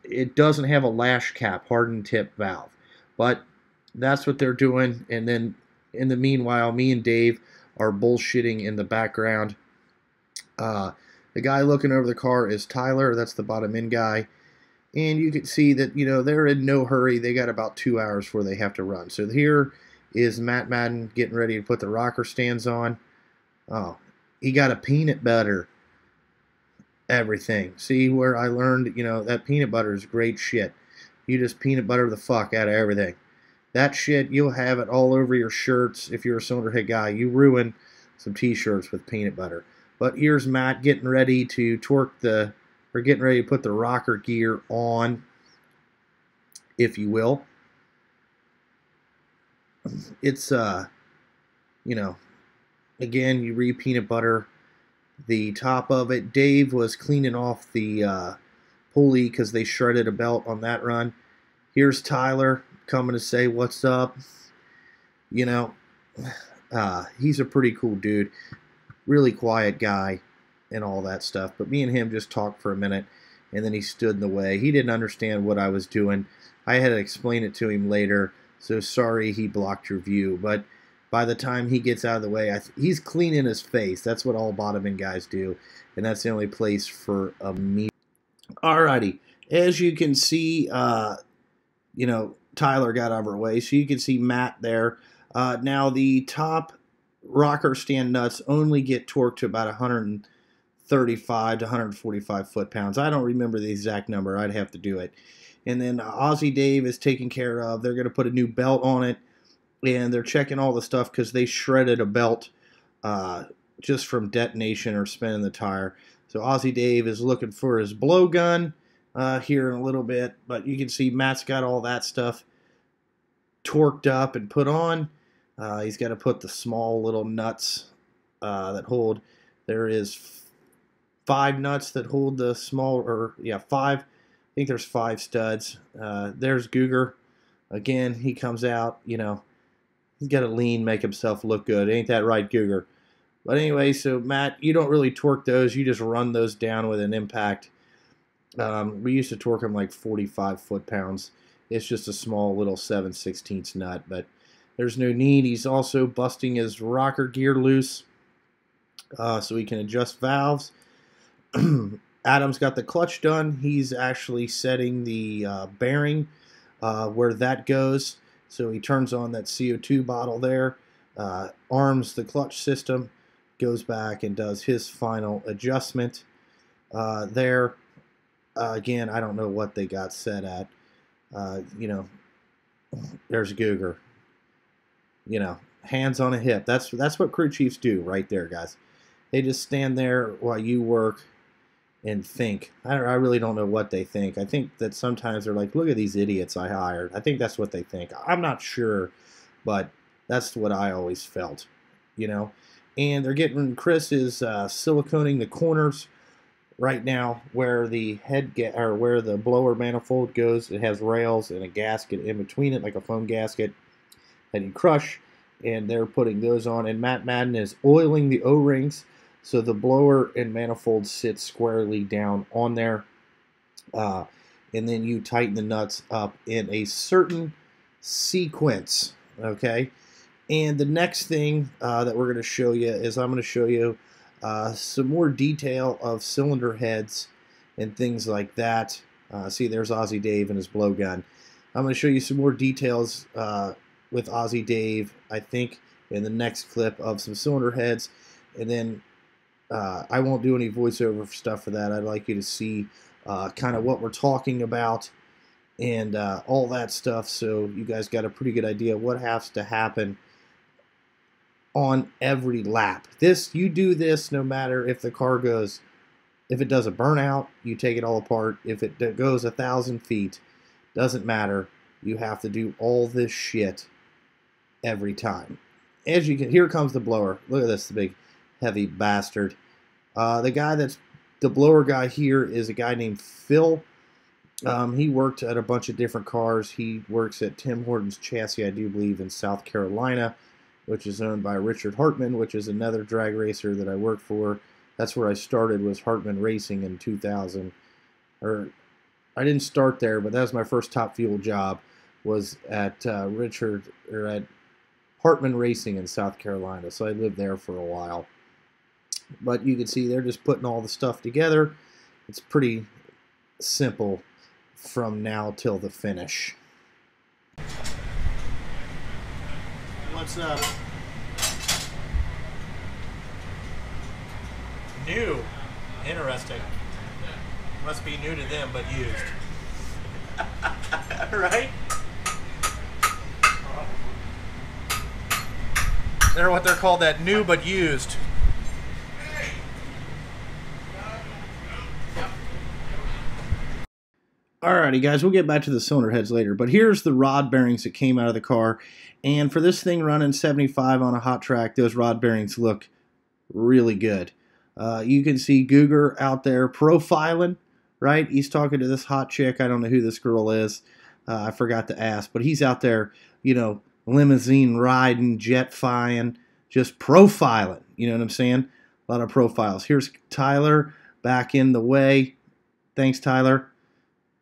it doesn't have a lash cap, hardened tip valve. But that's what they're doing, and then in the meanwhile, me and Dave are bullshitting in the background. The guy looking over the car is Tyler, that's the bottom end guy. And you can see that, they're in no hurry. They got about 2 hours before they have to run. So here is Matt Madden getting ready to put the rocker stands on. Oh, he got a peanut butter everything. See where I learned, that peanut butter is great shit. You just peanut butter the fuck out of everything. That shit, you'll have it all over your shirts if you're a cylinder head guy. You ruin some t-shirts with peanut butter. But here's Matt getting ready to getting ready to put the rocker gear on, if you will. It's, again, you re-peanut butter the top of it. Dave was cleaning off the pulley because they shredded a belt on that run. Here's Tyler coming to say what's up. He's a pretty cool dude. Really quiet guy and all that stuff. But me and him just talked for a minute, and then he stood in the way. He didn't understand what I was doing. I had to explain it to him later, so sorry he blocked your view. But by the time he gets out of the way, he's cleaning his face. That's what all bottom end guys do, and that's the only place for a meet. Alrighty, as you can see, you know, Tyler got out of our way, so you can see Matt there. Now the top rocker stand nuts only get torqued to about 135 to 145 foot-pounds. I don't remember the exact number. I'd have to do it. And then Aussie Dave is taken care of. They're going to put a new belt on it, and they're checking all the stuff because they shredded a belt just from detonation or spinning the tire. So Aussie Dave is looking for his blowgun here in a little bit, but you can see Matt's got all that stuff torqued up and put on. He's got to put the small little nuts that hold. There is 5 nuts that hold the small, or yeah, 5. I think there's 5 studs. There's Googer. Again, he comes out, you know, he's got to lean, make himself look good. Ain't that right, Googer? But anyway, so Matt, you don't really torque those. You just run those down with an impact. We used to torque them like 45 foot-pounds. It's just a small little 7/16 nut, but there's no need. He's also busting his rocker gear loose so he can adjust valves. Adam's got the clutch done. He's actually setting the bearing where that goes. So he turns on that CO2 bottle there, arms the clutch system, goes back and does his final adjustment there. Again, I don't know what they got set at. You know, there's Googer. You know, hands on a hip. That's what crew chiefs do right there, guys. They just stand there while you work and think. I really don't know what they think. I think that sometimes they're like, look at these idiots I hired. I think that's what they think. I'm not sure, but that's what I always felt, you know. And they're getting, Chris is siliconing the corners right now where the where the blower manifold goes. It has rails and a gasket in between it, like a foam gasket that you crush, and they're putting those on. And Matt Madden is oiling the O-rings so the blower and manifold sits squarely down on there. And then you tighten the nuts up in a certain sequence, okay? And the next thing that we're going to show you is I'm going to show you some more detail of cylinder heads and things like that. See, there's Aussie Dave and his blowgun. I'm going to show you some more details with Aussie Dave, I think, in the next clip of some cylinder heads. And then I won't do any voiceover stuff for that. I'd like you to see kind of what we're talking about and all that stuff, so you guys got a pretty good idea what has to happen on every lap. You do this no matter if the car goes, if it does a burnout, you take it all apart. If it goes 1,000 feet, doesn't matter. You have to do all this shit every time. As you can, here comes the blower. Look at this, the big heavy bastard. The guy that's the blower guy here is a guy named Phil. He worked at a bunch of different cars. He works at Tim Horton's Chassis, I do believe, in South Carolina, which is owned by Richard Hartman, which is another drag racer that I worked for. That's where I started, was Hartman Racing in 2000. Or I didn't start there, but that was my first Top Fuel job, was at at Hartman Racing in South Carolina. So I lived there for a while. But you can see they're just putting all the stuff together. It's pretty simple from now till the finish. What's up? New. Interesting. Must be new to them, but used. Right? They're what they're called, that new but used. Alrighty guys, we'll get back to the cylinder heads later, but here's the rod bearings that came out of the car, and for this thing running 75 on a hot track, those rod bearings look really good. You can see Googer out there profiling, right? He's talking to this hot chick. I don't know who this girl is. I forgot to ask, but he's out there, you know, limousine riding, jet-fying, just profiling, you know what I'm saying? A lot of profiles. Here's Tyler back in the way. Thanks, Tyler.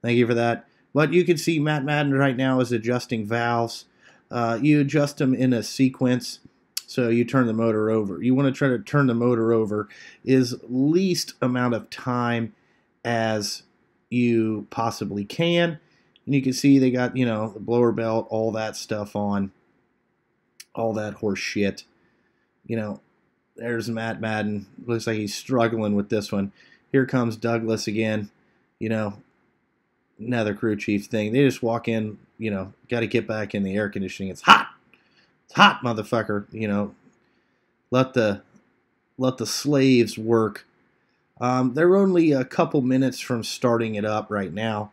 Thank you for that. But you can see Matt Madden right now is adjusting valves. You adjust them in a sequence, so you turn the motor over. You want to try to turn the motor over is least amount of time as you possibly can. And you can see they got, you know, the blower belt, all that stuff on, all that horse shit. You know, there's Matt Madden. Looks like he's struggling with this one. Here comes Douglas again. You know, another crew chief thing. They just walk in, you know, got to get back in the air conditioning. It's hot. It's hot, motherfucker. You know, let the slaves work. They're only a couple minutes from starting it up right now.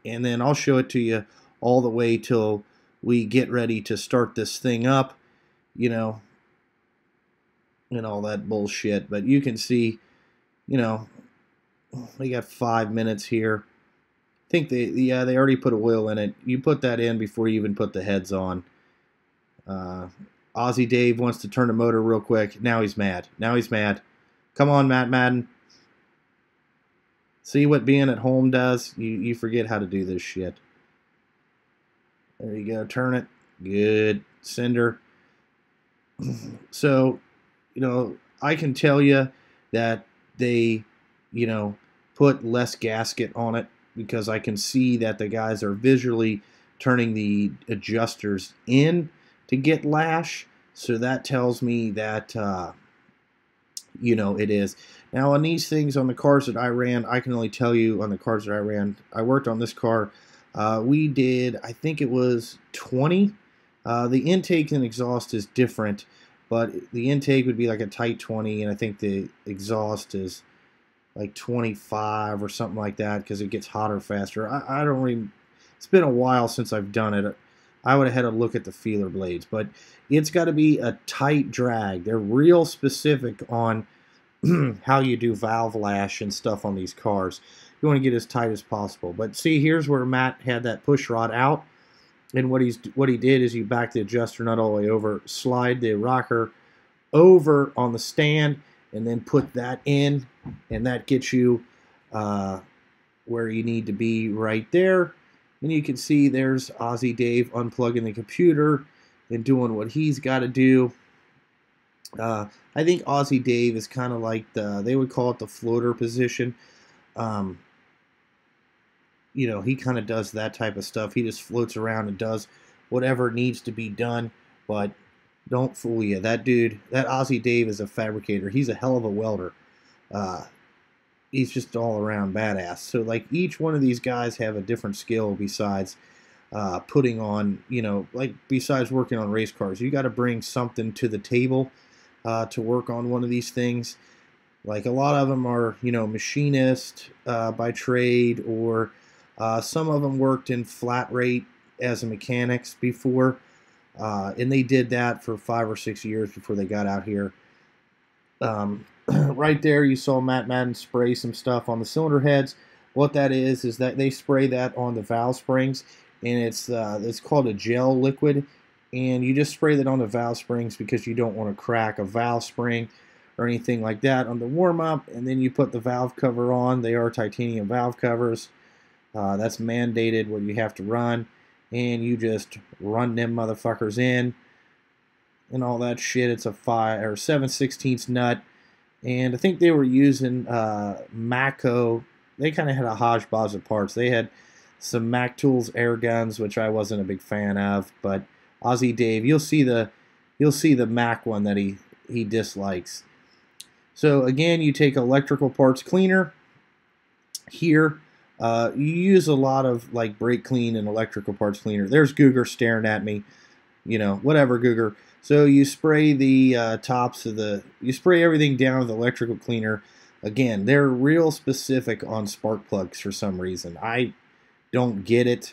And then I'll show it to you all the way till we get ready to start this thing up, you know, and all that bullshit. But you can see, you know, we got 5 minutes here. I think they already put oil in it. You put that in before you even put the heads on. Aussie Dave wants to turn the motor real quick. Now he's mad. Now he's mad. Come on, Matt Madden. See what being at home does? You forget how to do this shit. There you go. Turn it. Good. Cinder. So, you know, I can tell you that they, you know, put less gasket on it because I can see that the guys are visually turning the adjusters in to get lash. So that tells me that, you know, it is. Now, on these things, on the cars that I ran, I can only tell you on the cars that I ran, I worked on this car. We did, I think it was 20. The intake and exhaust is different, but the intake would be like a tight 20, and I think the exhaust is like 25 or something like that because it gets hotter faster. I don't really, it's been a while since I've done it. I would have had a look at the feeler blades, but it's got to be a tight drag. They're real specific on how you do valve lash and stuff on these cars. You want to get as tight as possible. But see, here's where Matt had that push rod out, and what he did is you back the adjuster nut all the way over, slide the rocker over on the stand, and then put that in, and that gets you where you need to be right there. And you can see there's Aussie Dave unplugging the computer and doing what he's got to do. I think Aussie Dave is kind of like they would call it the floater position. You know, he kind of does that type of stuff. He just floats around and does whatever needs to be done. But don't fool you. That dude, that Aussie Dave is a fabricator. He's a hell of a welder. He's just all around badass. So like each one of these guys have a different skill besides putting on, you know, like besides working on race cars. You got to bring something to the table to work on one of these things. Like a lot of them are, you know, machinist by trade, or some of them worked in flat rate as a mechanics before, and they did that for 5 or 6 years before they got out here. Right there you saw Matt Madden spray some stuff on the cylinder heads. What that is that they spray that on the valve springs, and it's called a gel liquid, and you just spray that on the valve springs because you don't want to crack a valve spring or anything like that on the warm-up. And then you put the valve cover on. They are titanium valve covers. That's mandated what you have to run, and you just run them motherfuckers in and all that shit. It's a 7/16 nut, and I think they were using Mako. They kind of had a hodgepodge of parts. They had some Mac Tools air guns, which I wasn't a big fan of, but Aussie Dave, you'll see the Mac one that he dislikes. So again, you take electrical parts cleaner. Here, you use a lot of like brake clean and electrical parts cleaner. There's Googer staring at me, you know, whatever Googer. So you spray the tops of you spray everything down with electrical cleaner. Again, they're real specific on spark plugs for some reason. I don't get it.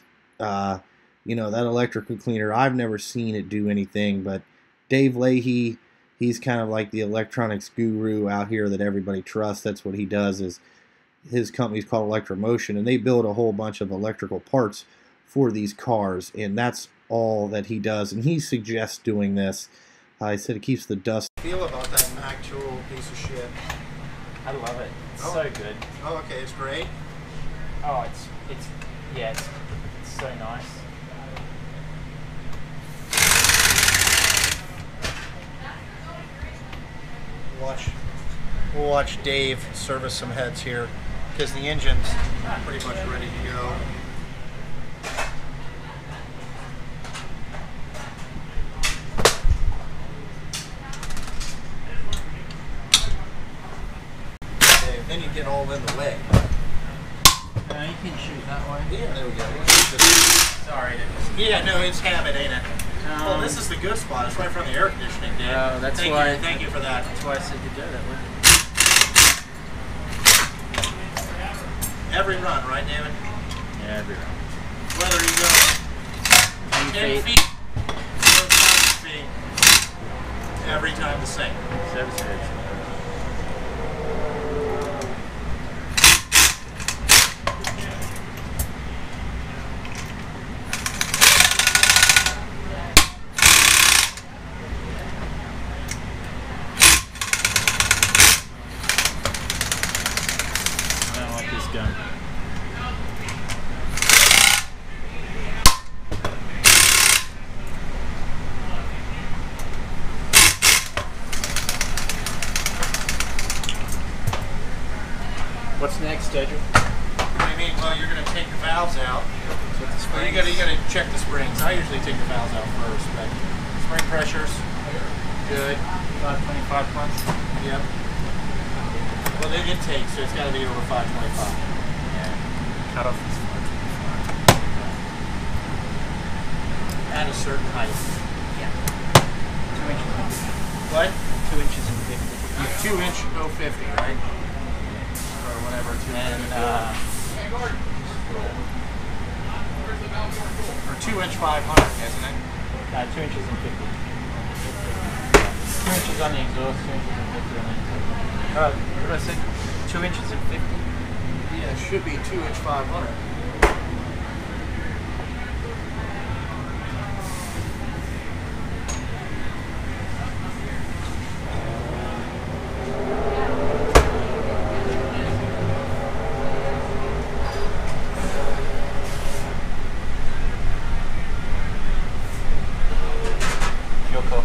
You know, that electrical cleaner, I've never seen it do anything, but Dave Leahy, he's kind of like the electronics guru out here that everybody trusts. That's what he does. Is his company's called Electromotion, and they build a whole bunch of electrical parts for these cars, and that's all that he does. And he suggests doing this. He said it keeps the dust. Feel about that Mac Tool piece of shit. I love it. It's so good. Oh, okay, it's great. Oh, it's so nice. We'll watch Dave service some heads here. because the engine's pretty much ready to go. Okay, then you get all in the way. No, you can shoot that way. Yeah, there we go. Sorry. Yeah, no, it's habit, ain't it? Well, this is the good spot. It's right in front of the air conditioning, Dave. Oh, that's thank why. You, thank you for that. That's why I said to go that way. Every run, right, David? Yeah, every run. Whether you go 10 feet or 5 feet, every time the same. Service edge. Gun. What's next, Edger? I mean, well, you're going to take the valves out. Well, you got to check the springs. I usually take the valves out first, but spring pressures, good. About 25 plus. Yep. Well, the intake, so it's got to be over 525. Yeah. Cut off is 525. At a certain height. Yeah. 2 inches and 50. What? 2 inches and 50. 2 inch 050, right? Or whatever. And or 2 inch 500, isn't it? 2 inches and 50. 2 inches on the exhaust, 2 inches and 50 on the exhaust. What did I say? 2 inches and 50? Yeah, it should be 2 inch 500. Your call.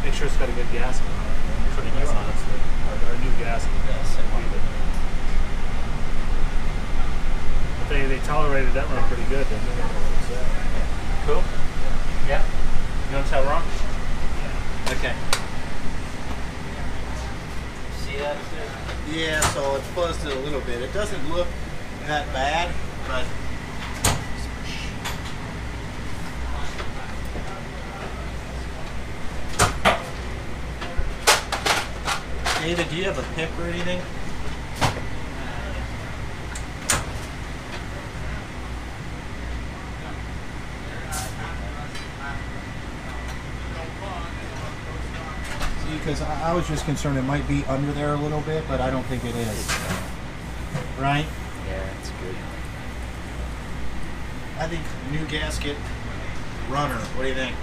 Make sure it's got a good gasket on it. For the new one, or a new gasket. But they tolerated that one pretty good, didn't they? Cool. Yeah. You want to tell Ron? Okay. See that? Yeah, so it's buzzed it a little bit. It doesn't look that bad, but David, do you have a pick or anything? See, because I was just concerned it might be under there a little bit, but I don't think it is. Right? Yeah, it's good. I think new gasket, runner. What do you think?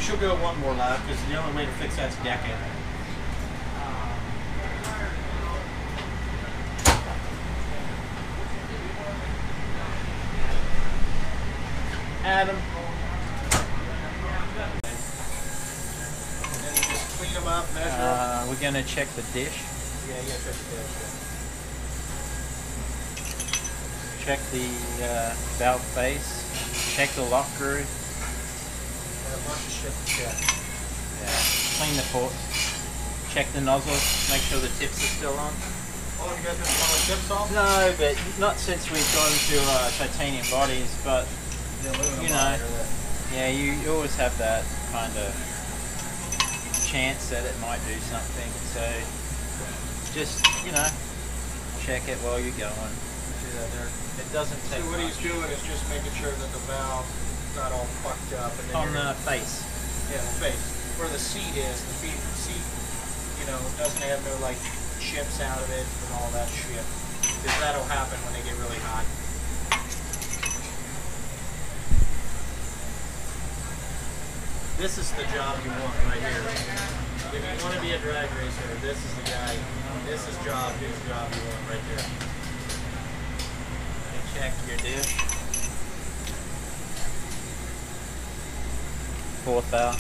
She'll go one more lap because the only way to fix that's decking. Adam. And then you just clean them up, measure them. We're going to check the dish. Yeah, you gotta check the dish. Check the valve face. Check the lock groove. And a bunch of shit to check. Yeah. Clean the ports. Check the nozzles. Make sure the tips are still on. Oh, you guys been pulling the tips off? No, but not since we've gone to titanium bodies, but you know, yeah, you always have that kind of chance that it might do something. So just, you know, check it while you're going. See that there? It doesn't take So what he's much. doing is just making sure that the valve is not all fucked up. And then On you're the face. yeah, the face. Where the seat is, the seat, you know, doesn't have no like chips out of it and all that shit. Because that'll happen when they get really hot. This is the job you want right here. If you want to be a drag racer, this is the guy. This is his job you want right there. Check your dish. 4 thou.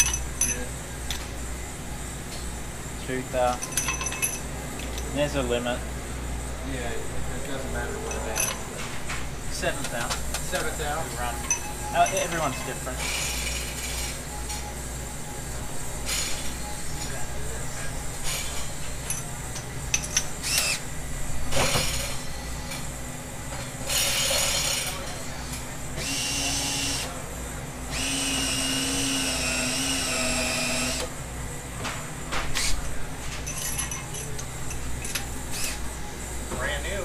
2 thou. There's a limit. Yeah, it doesn't matter what it is. 7 thou. 7 thou. Run. Everyone's different. Brand new.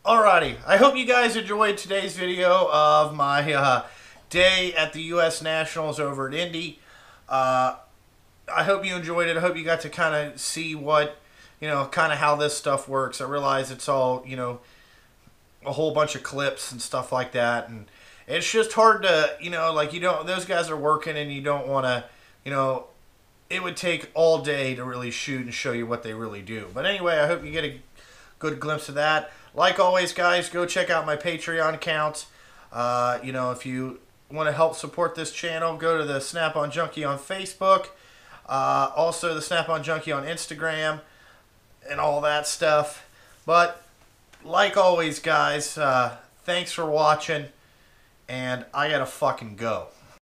Alrighty, I hope you guys enjoyed today's video of my day at the U.S. Nationals over at Indy. I hope you enjoyed it. I hope you got to kind of see what, kind of how this stuff works. I realize it's all, a whole bunch of clips and stuff like that. And it's just hard to, those guys are working and you don't want to, it would take all day to really shoot and show you what they really do. But anyway, I hope you get a good glimpse of that. Like always, guys, go check out my Patreon account. If you want to help support this channel, go to the Snap-on Junkie on Facebook. Also, the Snap-on Junkie on Instagram and all that stuff. But, like always, guys, thanks for watching. And I gotta fucking go.